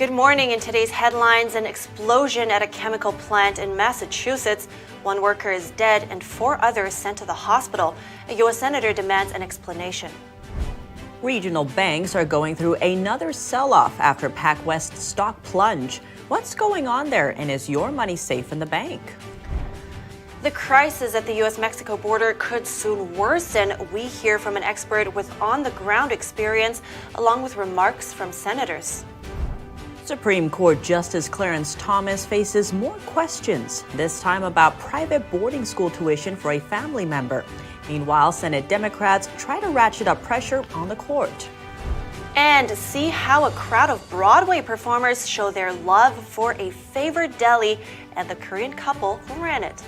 Good morning. In today's headlines, an explosion at a chemical plant in Massachusetts. One worker is dead and 4 others sent to the hospital. A U.S. senator demands an explanation. Regional banks are going through another sell-off after PacWest stock plunge. What's going on there, and is your money safe in the bank? The crisis at the U.S.-Mexico border could soon worsen. We hear from an expert with on-the-ground experience, along with remarks from senators. Supreme Court Justice Clarence Thomas faces more questions, this time about private boarding school tuition for a family member. Meanwhile, Senate Democrats try to ratchet up pressure on the court. And see how a crowd of Broadway performers show their love for a favored deli and the Korean couple who ran it.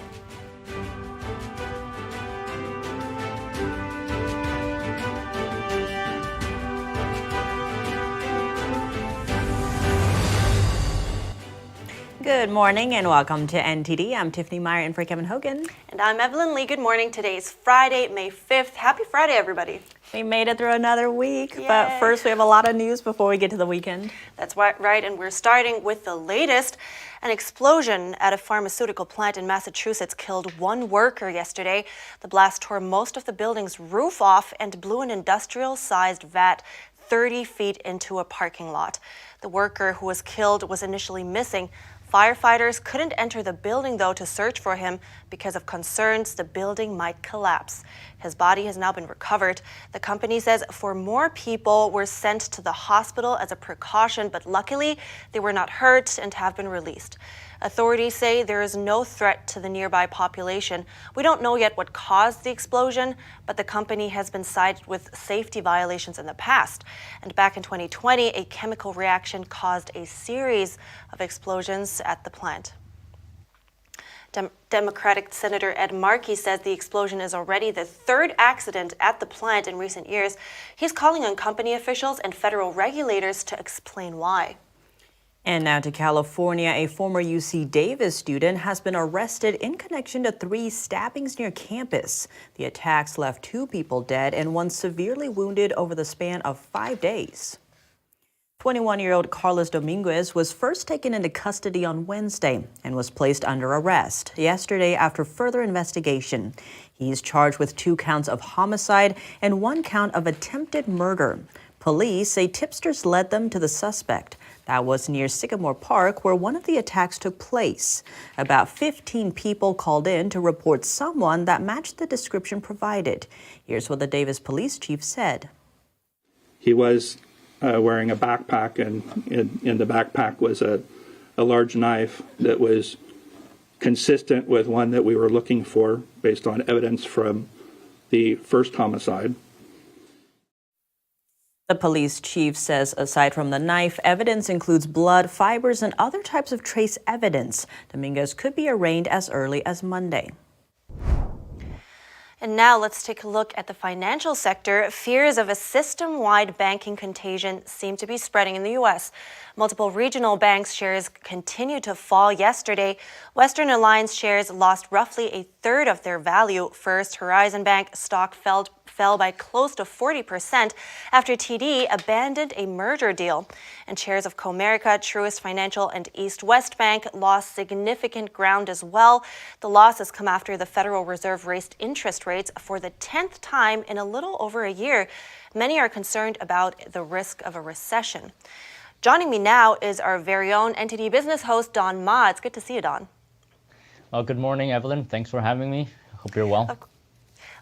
Good morning and welcome to NTD. I'm Tiffany Meyer in for Kevin Hogan. And I'm Evelyn Lee. Good morning. Today is Friday, May 5th. Happy Friday, everybody. We made it through another week, Yay. But first we have a lot of news before we get to the weekend. That's right, and we're starting with the latest. An explosion at a pharmaceutical plant in Massachusetts killed 1 worker yesterday. The blast tore most of the building's roof off and blew an industrial-sized vat 30 feet into a parking lot. The worker who was killed was initially missing. Firefighters couldn't enter the building, though, to search for him because of concerns the building might collapse. His body has now been recovered. The company says 4 more people were sent to the hospital as a precaution, but luckily they were not hurt and have been released. Authorities say there is no threat to the nearby population. We don't know yet what caused the explosion, but the company has been cited with safety violations in the past. And back in 2020, a chemical reaction caused a series of explosions at the plant. Democratic Senator Ed Markey says the explosion is already the 3rd accident at the plant in recent years. He's calling on company officials and federal regulators to explain why. And now to California. A former UC Davis student has been arrested in connection to 3 stabbings near campus. The attacks left 2 people dead and 1 severely wounded over the span of 5 days. 21-year-old Carlos Dominguez was first taken into custody on Wednesday and was placed under arrest yesterday after further investigation. He's charged with 2 counts of homicide and 1 count of attempted murder. Police say tipsters led them to the suspect. That was near Sycamore Park, where one of the attacks took place. About 15 people called in to report someone that matched the description provided. Here's what the Davis police chief said. He was wearing a backpack, and in the backpack was a large knife that was consistent with one that we were looking for based on evidence from the first homicide. The police chief says aside from the knife, evidence includes blood, fibers, and other types of trace evidence. Dominguez could be arraigned as early as Monday. And now let's take a look at the financial sector. Fears of a system-wide banking contagion seem to be spreading in the U.S. Multiple regional banks' shares continued to fall yesterday. Western Alliance shares lost roughly 1/3 of their value. First Horizon Bank stock fell by close to 40% after TD abandoned a merger deal. And shares of Comerica, Truist Financial, and East West Bank lost significant ground as well. The loss has come after the Federal Reserve raised interest rates for the 10th time in a little over a year. Many are concerned about the risk of a recession. Joining me now is our very own NTD Business host, Don Ma. It's good to see you, Don. Well, good morning, Evelyn. Thanks for having me. Hope you're well.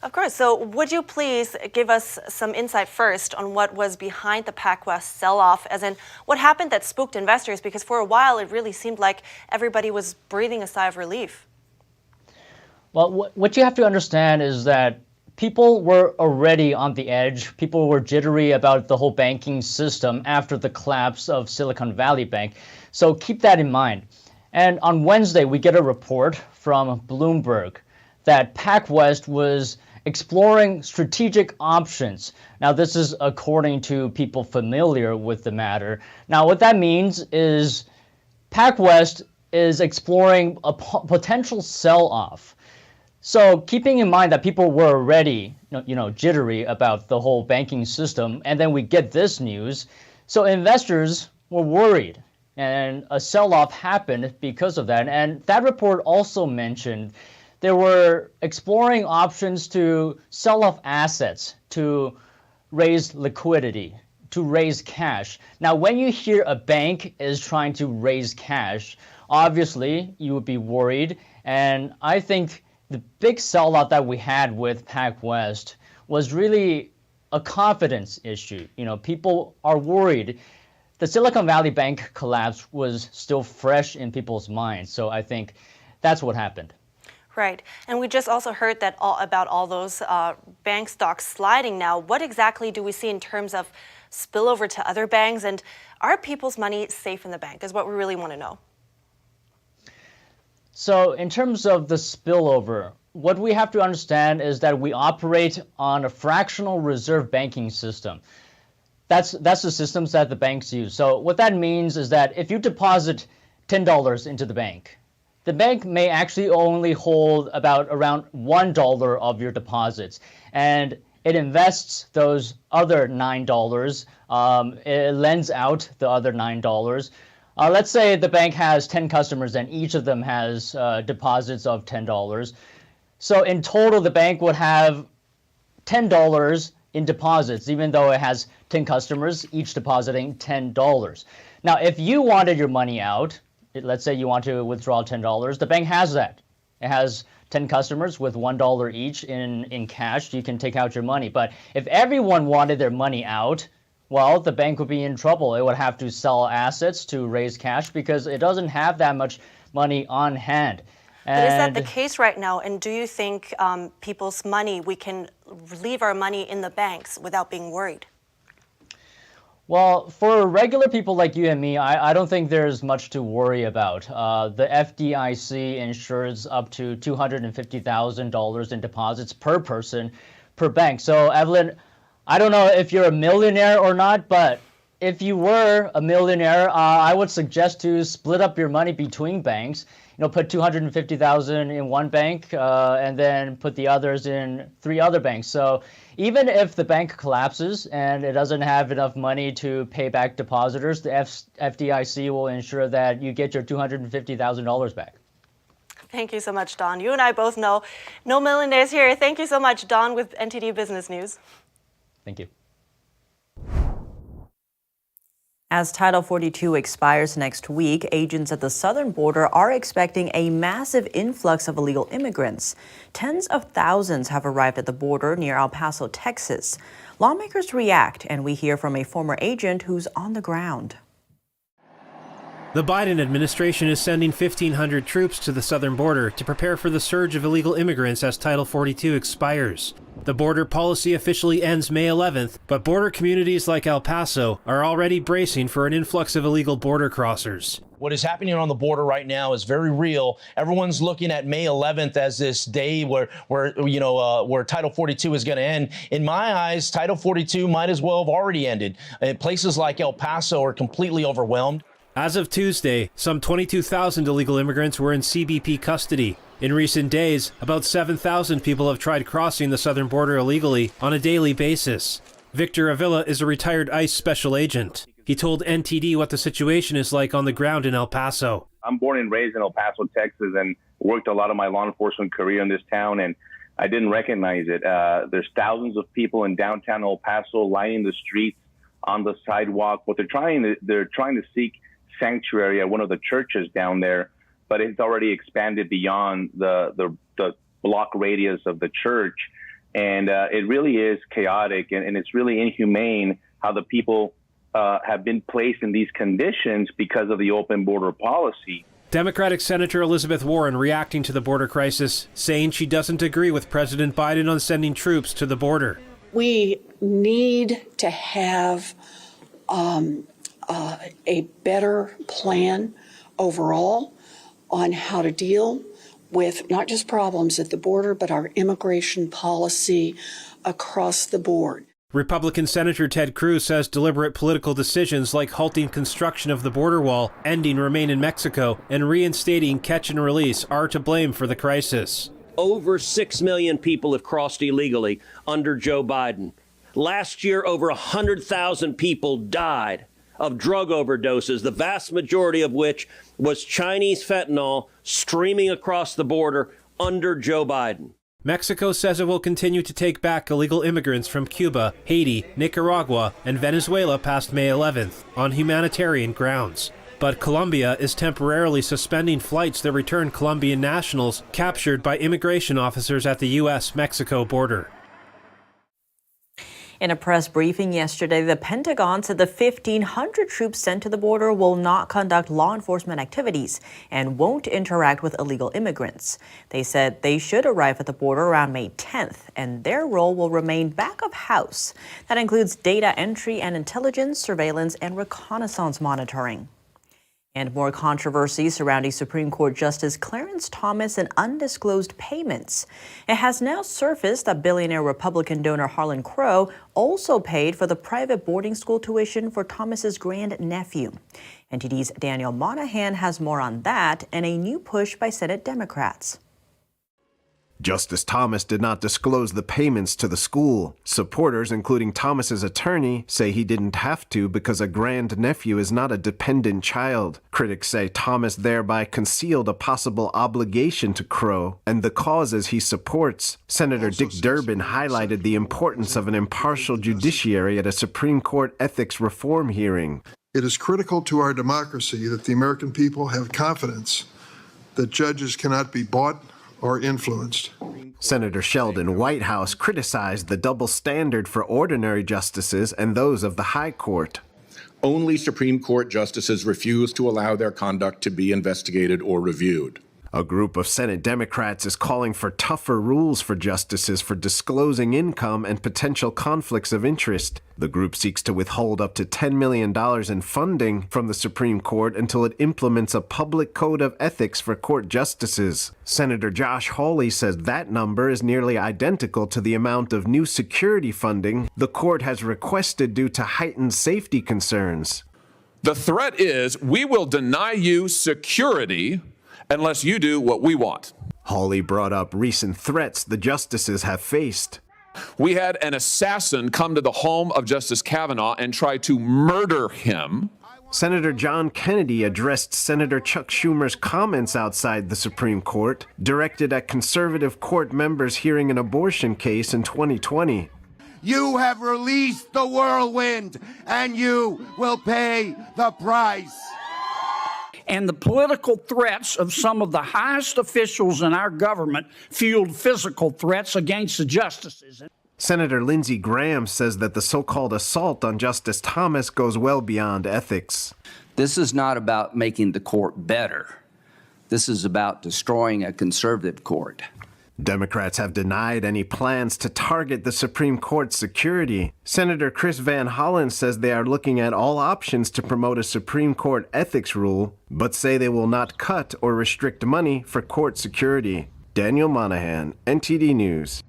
Of course. So would you please give us some insight first on what was behind the PacWest sell-off, as in what happened that spooked investors? Because for a while, it really seemed like everybody was breathing a sigh of relief. Well, what you have to understand is that people were already on the edge. People were jittery about the whole banking system after the collapse of Silicon Valley Bank. So keep that in mind. And on Wednesday, we get a report from Bloomberg that PacWest was exploring strategic options. Now, this is according to people familiar with the matter. Now, what that means is PacWest is exploring a potential sell-off. So keeping in mind that people were already, jittery about the whole banking system, and then we get this news, so investors were worried. And a sell-off happened because of that. And that report also mentioned they were exploring options to sell off assets to raise liquidity, to raise cash. Now, when you hear a bank is trying to raise cash, obviously you would be worried. And I think the big sellout that we had with PacWest was really a confidence issue. You know, people are worried. The Silicon Valley Bank collapse was still fresh in people's minds. So I think that's what happened. Right. And we just also heard that about all those bank stocks sliding now. What exactly do we see in terms of spillover to other banks? And are people's money safe in the bank is what we really want to know. So in terms of the spillover, what we have to understand is that we operate on a fractional reserve banking system. That's the systems that the banks use. So what that means is that if you deposit $10 into the bank may actually only hold around $1 of your deposits, and it invests those other $9. It lends out the other $9. Let's say the bank has 10 customers and each of them has deposits of $10. So in total, the bank would have $10 in deposits, even though it has 10 customers, each depositing $10. Now, if you wanted your money out, let's say you want to withdraw $10, the bank has that. It has 10 customers with $1 each in cash. You can take out your money. But if everyone wanted their money out, well, the bank would be in trouble. It would have to sell assets to raise cash because it doesn't have that much money on hand. But is that the case right now? And do you think people's money, we can leave our money in the banks without being worried? Well, for regular people like you and me, I don't think there's much to worry about. The FDIC insures up to $250,000 in deposits per person per bank. So, Evelyn, I don't know if you're a millionaire or not, but if you were a millionaire, I would suggest to split up your money between banks. You know, put $250,000 in one bank and then put the others in 3 other banks. So even if the bank collapses and it doesn't have enough money to pay back depositors, the FDIC will ensure that you get your $250,000 back. Thank you so much, Don. You and I both know no millionaires here. Thank you so much, Don, with NTD Business News. Thank you. As Title 42 expires next week, agents at the southern border are expecting a massive influx of illegal immigrants. Tens of thousands have arrived at the border near El Paso, Texas. Lawmakers react, and we hear from a former agent who's on the ground. The Biden administration is sending 1,500 troops to the southern border to prepare for the surge of illegal immigrants as Title 42 expires. The border policy officially ends May 11th, but border communities like El Paso are already bracing for an influx of illegal border crossers. What is happening on the border right now is very real. Everyone's looking at May 11th as this day where Title 42 is going to end. In my eyes, Title 42 might as well have already ended. Places like El Paso are completely overwhelmed. As of Tuesday, some 22,000 illegal immigrants were in CBP custody. In recent days, about 7,000 people have tried crossing the southern border illegally on a daily basis. Victor Avila is a retired ICE special agent. He told NTD what the situation is like on the ground in El Paso. I'm born and raised in El Paso, Texas, and worked a lot of my law enforcement career in this town, and I didn't recognize it. There's thousands of people in downtown El Paso lining the streets, on the sidewalk. What they're trying to seek sanctuary at one of the churches down there, but it's already expanded beyond the block radius of the church. And it really is chaotic, and it's really inhumane how the people have been placed in these conditions because of the open border policy. Democratic Senator Elizabeth Warren reacting to the border crisis, saying she doesn't agree with President Biden on sending troops to the border. We need to have a better plan overall on how to deal with not just problems at the border, but our immigration policy across the board. Republican Senator Ted Cruz says deliberate political decisions like halting construction of the border wall, ending Remain in Mexico, and reinstating catch and release are to blame for the crisis. Over 6 million people have crossed illegally under Joe Biden. Last year, over 100,000 people died of drug overdoses, the vast majority of which was Chinese fentanyl streaming across the border under Joe Biden. Mexico says it will continue to take back illegal immigrants from Cuba, Haiti, Nicaragua, and Venezuela past May 11th on humanitarian grounds. But Colombia is temporarily suspending flights that return Colombian nationals captured by immigration officers at the U.S.-Mexico border. In a press briefing yesterday, the Pentagon said the 1,500 troops sent to the border will not conduct law enforcement activities and won't interact with illegal immigrants. They said they should arrive at the border around May 10th, and their role will remain back of house. That includes data entry and intelligence, surveillance, and reconnaissance monitoring. And more controversy surrounding Supreme Court Justice Clarence Thomas and undisclosed payments. It has now surfaced that billionaire Republican donor Harlan Crow also paid for the private boarding school tuition for Thomas's grandnephew. NTD's Daniel Monahan has more on that and a new push by Senate Democrats. Justice Thomas did not disclose the payments to the school. Supporters, including Thomas's attorney, say he didn't have to because a grandnephew is not a dependent child. Critics say Thomas thereby concealed a possible obligation to Crow and the causes he supports. Senator Dick Durbin highlighted the importance of an impartial judiciary at a Supreme Court ethics reform hearing. It is critical to our democracy that the American people have confidence that judges cannot be bought or influenced. Senator Sheldon Whitehouse criticized the double standard for ordinary justices and those of the High Court. Only Supreme Court justices refuse to allow their conduct to be investigated or reviewed. A group of Senate Democrats is calling for tougher rules for justices for disclosing income and potential conflicts of interest. The group seeks to withhold up to $10 million in funding from the Supreme Court until it implements a public code of ethics for court justices. Senator Josh Hawley says that number is nearly identical to the amount of new security funding the court has requested due to heightened safety concerns. The threat is we will deny you security unless you do what we want. Hawley brought up recent threats the justices have faced. We had an assassin come to the home of Justice Kavanaugh and try to murder him. Senator John Kennedy addressed Senator Chuck Schumer's comments outside the Supreme Court, directed at conservative court members hearing an abortion case in 2020. You have released the whirlwind, and you will pay the price. And the political threats of some of the highest officials in our government fueled physical threats against the justices. Senator Lindsey Graham says that the so-called assault on Justice Thomas goes well beyond ethics. This is not about making the court better. This is about destroying a conservative court. Democrats have denied any plans to target the Supreme Court's security. Senator Chris Van Hollen says they are looking at all options to promote a Supreme Court ethics rule, but say they will not cut or restrict money for court security. Daniel Monahan, NTD News.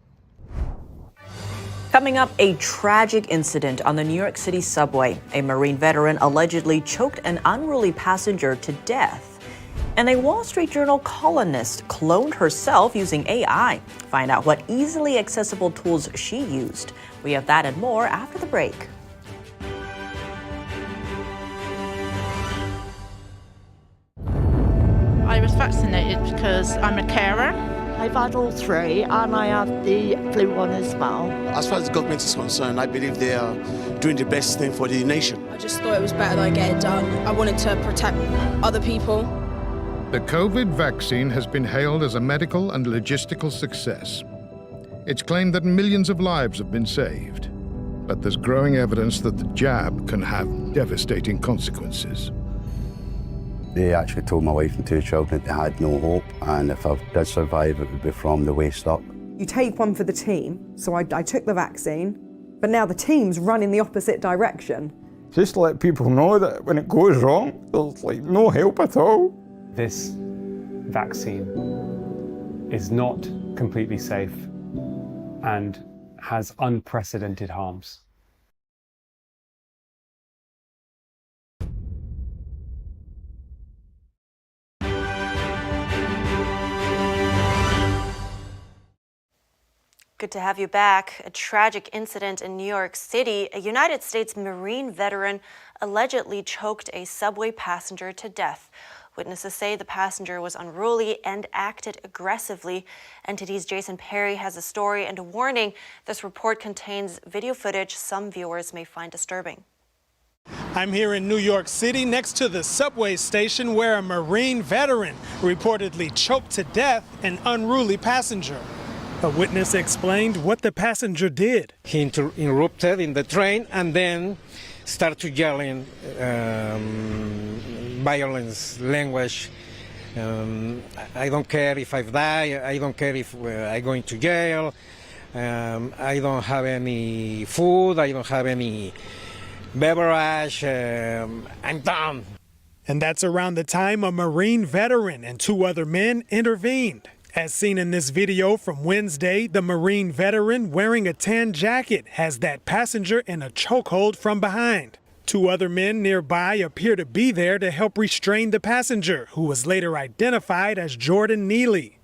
Coming up, a tragic incident on the New York City subway. A Marine veteran allegedly choked an unruly passenger to death. And a Wall Street Journal columnist cloned herself using AI. Find out what easily accessible tools she used. We have that and more after the break. I was vaccinated because I'm a carer. I've had all three and I have the flu one as well. As far as the government is concerned, I believe they are doing the best thing for the nation. I just thought it was better that I get it done. I wanted to protect other people. The COVID vaccine has been hailed as a medical and logistical success. It's claimed that millions of lives have been saved, but there's growing evidence that the jab can have devastating consequences. They actually told my wife and two children that they had no hope, and if I did survive, it would be from the waist up. You take one for the team, so I took the vaccine, but now the team's run in the opposite direction. Just let people know that when it goes wrong, there's like no help at all. This vaccine is not completely safe and has unprecedented harms. Good to have you back. A tragic incident in New York City. A United States Marine veteran allegedly choked a subway passenger to death. Witnesses say the passenger was unruly and acted aggressively. NTD's Jason Perry has a story and a warning. This report contains video footage some viewers may find disturbing. I'm here in New York City next to the subway station where a Marine veteran reportedly choked to death an unruly passenger. A witness explained what the passenger did. He interrupted in the train and then started yelling violence language. I don't care if I die, I don't care if I'm going to jail, I don't have any food, I don't have any beverage, I'm done. And that's around the time a Marine veteran and two other men intervened. As seen in this video from Wednesday, the Marine veteran wearing a tan jacket has that passenger in a chokehold from behind. Two other men nearby appear to be there to help restrain the passenger, who was later identified as Jordan Neely.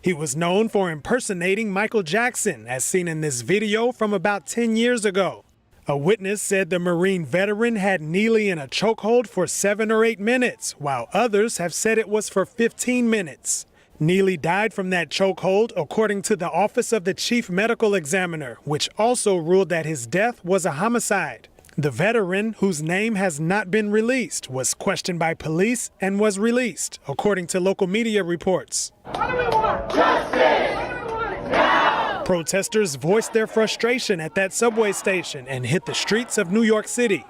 He was known for impersonating Michael Jackson, as seen in this video from about 10 years ago. A witness said the Marine veteran had Neely in a chokehold for 7 or 8 minutes, while others have said it was for 15 minutes. Neely died from that chokehold, according to the Office of the Chief Medical Examiner, which also ruled that his death was a homicide. The veteran, whose name has not been released, was questioned by police and was released, according to local media reports. What do we want? Justice! Now! Protesters voiced their frustration at that subway station and hit the streets of New York City.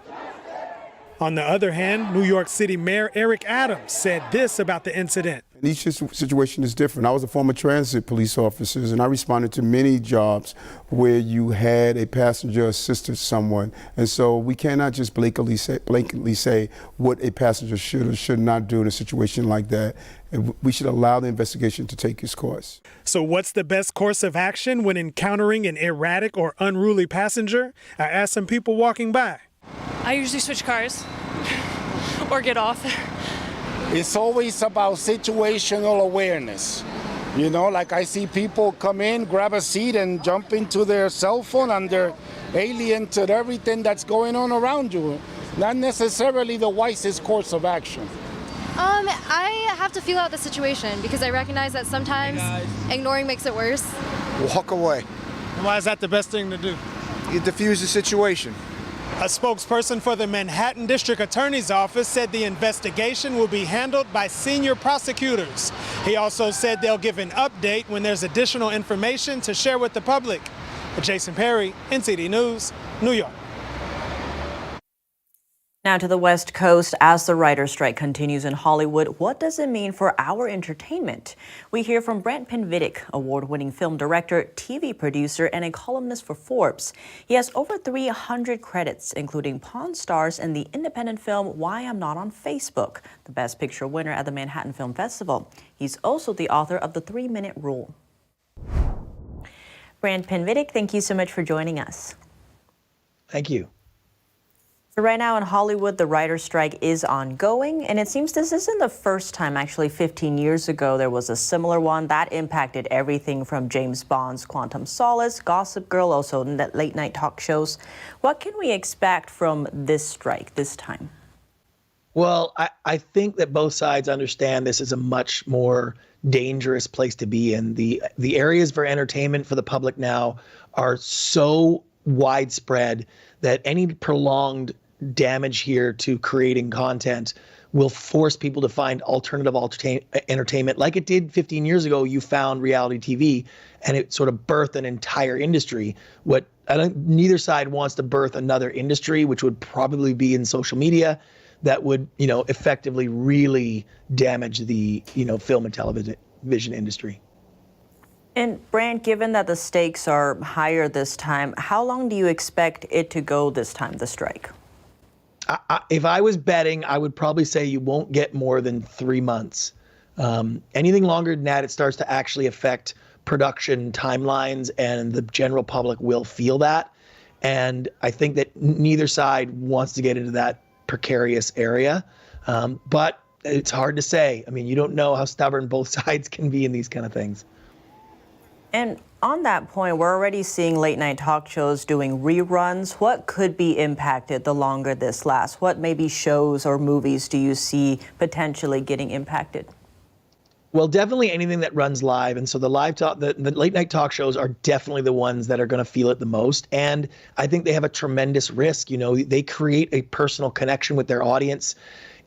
On the other hand, New York City Mayor Eric Adams said this about the incident. Each situation is different. I was a former transit police officer, and I responded to many jobs where you had a passenger assist someone. And so we cannot just blatantly say what a passenger should or should not do in a situation like that. And we should allow the investigation to take its course. So what's the best course of action when encountering an erratic or unruly passenger? I asked some people walking by. I usually switch cars or get off. It's always about situational awareness. You know, like I see people come in, grab a seat and jump into their cell phone and they're alien to everything that's going on around you. Not necessarily the wisest course of action. I have to feel out the situation because I recognize that sometimes ignoring makes it worse. Walk away. And why is that the best thing to do? You diffuse the situation. A spokesperson for the Manhattan District Attorney's Office said the investigation will be handled by senior prosecutors. He also said they'll give an update when there's additional information to share with the public. Jason Perry, NTD News, New York. Now to the West Coast, as the writer's strike continues in Hollywood, what does it mean for our entertainment? We hear from Brent Pinvidic, award-winning film director, TV producer, and a columnist for Forbes. He has over 300 credits, including Pawn Stars and the independent film Why I'm Not on Facebook, the Best Picture winner at the Manhattan Film Festival. He's also the author of The 3-Minute Rule. Brent Pinvidic, thank you so much for joining us. Thank you. So right now in Hollywood, the writer's strike is ongoing, and it seems this isn't the first time. Actually, 15 years ago, there was a similar one that impacted everything from James Bond's Quantum Solace, Gossip Girl, also late-night talk shows. What can we expect from this strike this time? Well, I think that both sides understand this is a much more dangerous place to be in. The areas for entertainment for the public now are so widespread that any prolonged damage here to creating content will force people to find alternative entertainment like it did 15 years ago. You found reality TV and it sort of birthed an entire industry. Neither side wants to birth another industry, which would probably be in social media, that would, effectively really damage the, film and television industry. And Brant, given that the stakes are higher this time, how long do you expect it to go this time, the strike? If I was betting, I would probably say you won't get more than 3 months. Anything longer than that, it starts to actually affect production timelines, and the general public will feel that. And I think that neither side wants to get into that precarious area. But it's hard to say. I mean, you don't know how stubborn both sides can be in these kind of things. And on that point, we're already seeing late night talk shows doing reruns. What could be impacted the longer this lasts? What maybe shows or movies do you see potentially getting impacted? Well, definitely anything that runs live. And so the late night talk shows are definitely the ones that are going to feel it the most. And I think they have a tremendous risk. You know, they create a personal connection with their audience.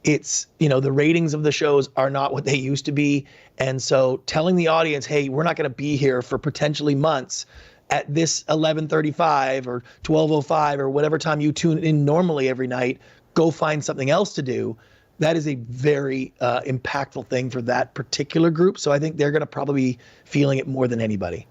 It's, you know, the ratings of the shows are not what they used to be. And so telling the audience, hey, we're not going to be here for potentially months at this 11:35 or 12:05 or whatever time you tune in normally every night, go find something else to do. That is a very impactful thing for that particular group. So I think they're going to probably be feeling it more than anybody.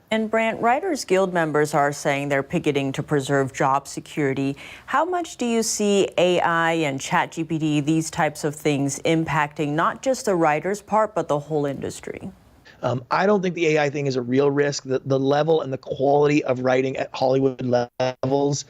And Brant, Writers Guild members are saying they're picketing to preserve job security. How much do you see AI and ChatGPT, these types of things, impacting not just the writers' part, but the whole industry? I don't think the AI thing is a real risk. The level and the quality of writing at Hollywood levels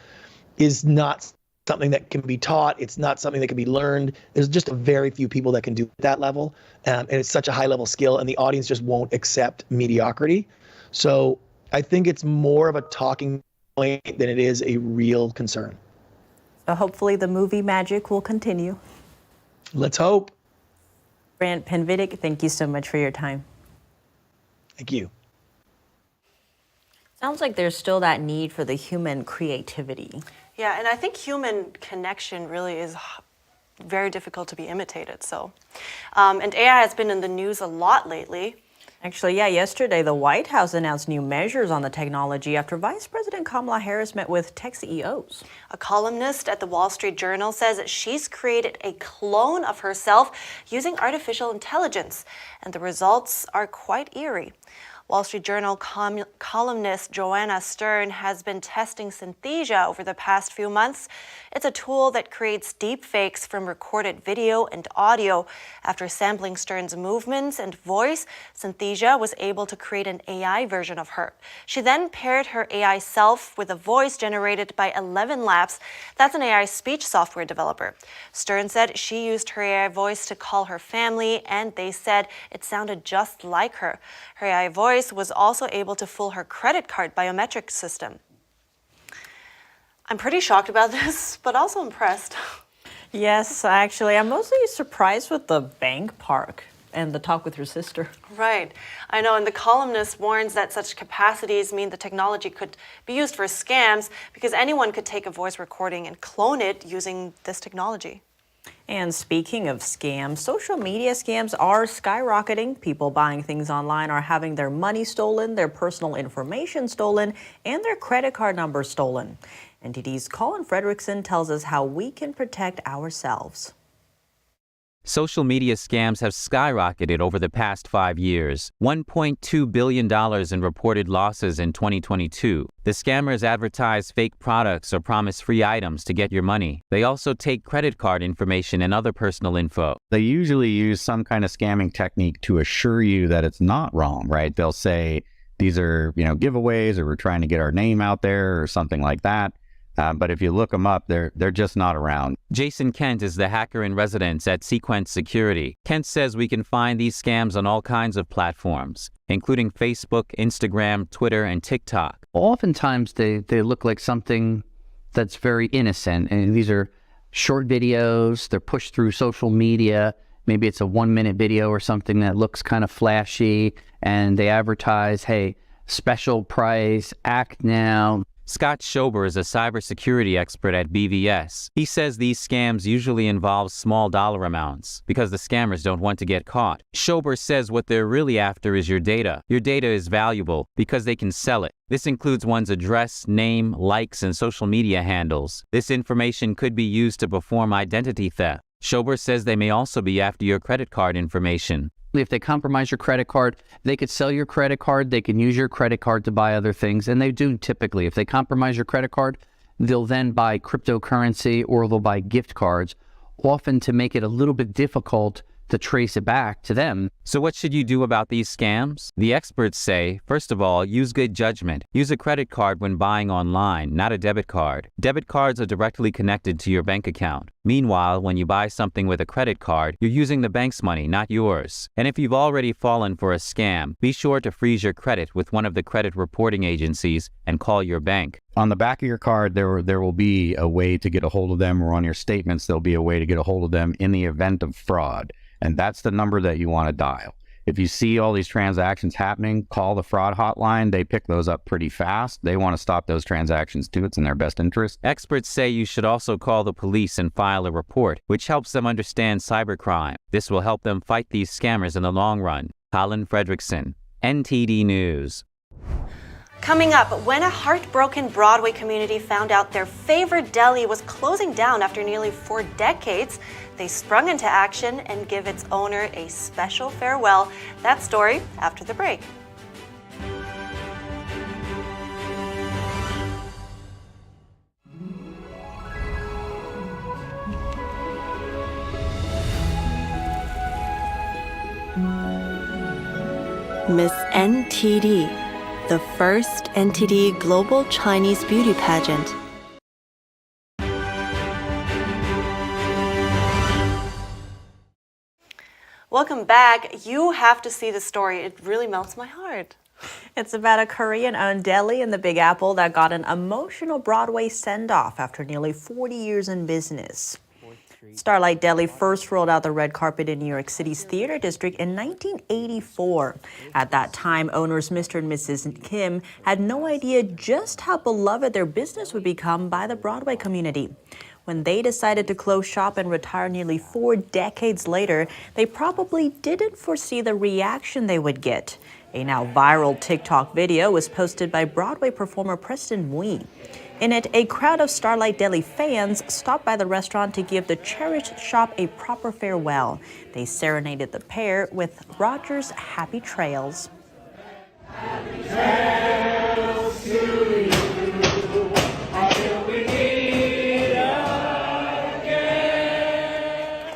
is not something that can be taught. It's not something that can be learned. There's just a very few people that can do that level. And it's such a high level skill, and the audience just won't accept mediocrity. So I think it's more of a talking point than it is a real concern. So hopefully the movie magic will continue. Let's hope. Brant Pinvidic, thank you so much for your time. Thank you. Sounds like there's still that need for the human creativity. Yeah, and I think human connection really is very difficult to be imitated. So, and AI has been in the news a lot lately. Actually, yeah, yesterday the White House announced new measures on the technology after Vice President Kamala Harris met with tech CEOs. A columnist at the Wall Street Journal says she's created a clone of herself using artificial intelligence, and the results are quite eerie. Wall Street Journal columnist Joanna Stern has been testing Synthesia over the past few months. It's a tool that creates deep fakes from recorded video and audio. After sampling Stern's movements and voice, Synthesia was able to create an AI version of her. She then paired her AI self with a voice generated by 11 Labs. That's an AI speech software developer. Stern said she used her AI voice to call her family, and they said it sounded just like her. Her AI voice was also able to fool her credit card biometric system. I'm pretty shocked about this, but also impressed. Yes, actually, I'm mostly surprised with the bank part and the talk with her sister. Right. I know, and the columnist warns that such capacities mean the technology could be used for scams because anyone could take a voice recording and clone it using this technology. And speaking of scams, social media scams are skyrocketing. People buying things online are having their money stolen, their personal information stolen, and their credit card numbers stolen. NTD's Colin Fredrickson tells us how we can protect ourselves. Social media scams have skyrocketed over the past 5 years. $1.2 billion in reported losses in 2022. The scammers advertise fake products or promise free items to get your money. They also take credit card information and other personal info. They usually use some kind of scamming technique to assure you that it's not wrong, right? They'll say, these are, giveaways, or we're trying to get our name out there or something like that. But if you look them up, they're just not around. Jason Kent is the hacker in residence at Sequence Security. Kent says we can find these scams on all kinds of platforms, including Facebook, Instagram, Twitter, and TikTok. Oftentimes they look like something that's very innocent, and these are short videos. They're pushed through social media. Maybe it's a 1-minute video or something that looks kind of flashy, and they advertise, hey, special price, act now. Scott Schober is a cybersecurity expert at BVS. He says these scams usually involve small dollar amounts because the scammers don't want to get caught. Schober says what they're really after is your data. Your data is valuable because they can sell it. This includes one's address, name, likes, and social media handles. This information could be used to perform identity theft. Schober says they may also be after your credit card information. If they compromise your credit card, they could sell your credit card. They can use your credit card to buy other things. And they do typically. If they compromise your credit card, they'll then buy cryptocurrency or they'll buy gift cards, often to make it a little bit difficult to trace it back to them. So what should you do about these scams? The experts say, first of all, use good judgment. Use a credit card when buying online, not a debit card. Debit cards are directly connected to your bank account. Meanwhile, when you buy something with a credit card, you're using the bank's money, not yours. And if you've already fallen for a scam, be sure to freeze your credit with one of the credit reporting agencies and call your bank. On the back of your card, there will be a way to get a hold of them, or on your statements, there'll be a way to get a hold of them in the event of fraud. And that's the number that you want to dial. If you see all these transactions happening, call the fraud hotline. They pick those up pretty fast. They want to stop those transactions too. It's in their best interest. Experts say you should also call the police and file a report, which helps them understand cybercrime. This will help them fight these scammers in the long run. Colin Fredrickson, NTD News. Coming up, when a heartbroken Broadway community found out their favorite deli was closing down after nearly 4 decades, they sprung into action and give its owner a special farewell. That story after the break. Miss NTD. The first NTD Global Chinese Beauty Pageant. Welcome back. You have to see the story. It really melts my heart. It's about a Korean-owned deli in the Big Apple that got an emotional Broadway send-off after nearly 40 years in business. Starlight Deli first rolled out the red carpet in New York City's theater district in 1984. At that time, owners Mr. and Mrs. Kim had no idea just how beloved their business would become by the Broadway community. When they decided to close shop and retire nearly 4 decades later, they probably didn't foresee the reaction they would get. A now viral TikTok video was posted by Broadway performer Preston Wee. In it, a crowd of Starlight Deli fans stopped by the restaurant to give the cherished shop a proper farewell. They serenaded the pair with Roger's Happy Trails. Happy trails to you until we meet again.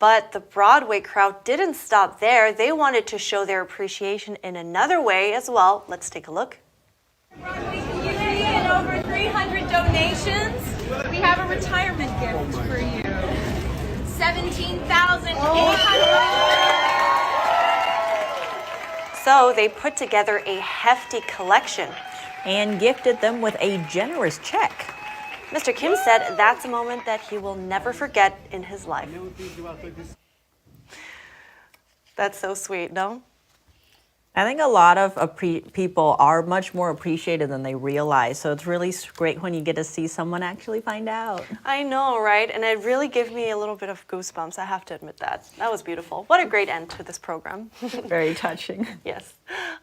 But the Broadway crowd didn't stop there. They wanted to show their appreciation in another way as well. Let's take a look. Broadway community and over 300 donations. We have a retirement gift for you. 17,800. So they put together a hefty collection and gifted them with a generous check. Mr. Kim said that's a moment that he will never forget in his life. That's so sweet, no? I think a lot of people are much more appreciated than they realize. So it's really great when you get to see someone actually find out. I know, right? And it really gave me a little bit of goosebumps. I have to admit that. That was beautiful. What a great end to this program. Very touching. Yes.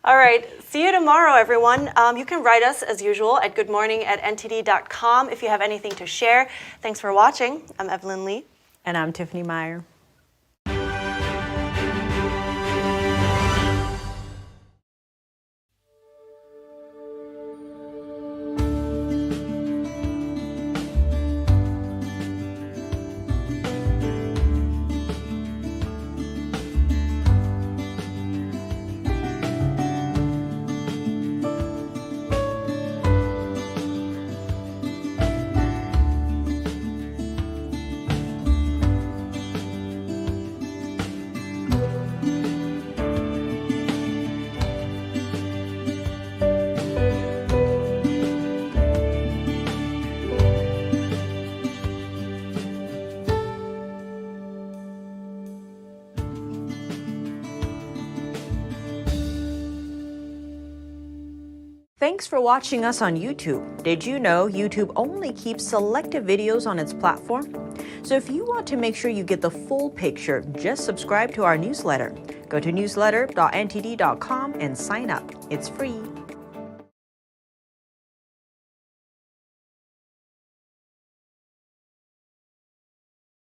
All right. See you tomorrow, everyone. You can write us as usual at goodmorning@ntd.com if you have anything to share. Thanks for watching. I'm Evelyn Lee. And I'm Tiffany Meyer. Thanks for watching us on YouTube. Did you know YouTube only keeps selected videos on its platform? So if you want to make sure you get the full picture, just subscribe to our newsletter. Go to newsletter.ntd.com and sign up. It's free.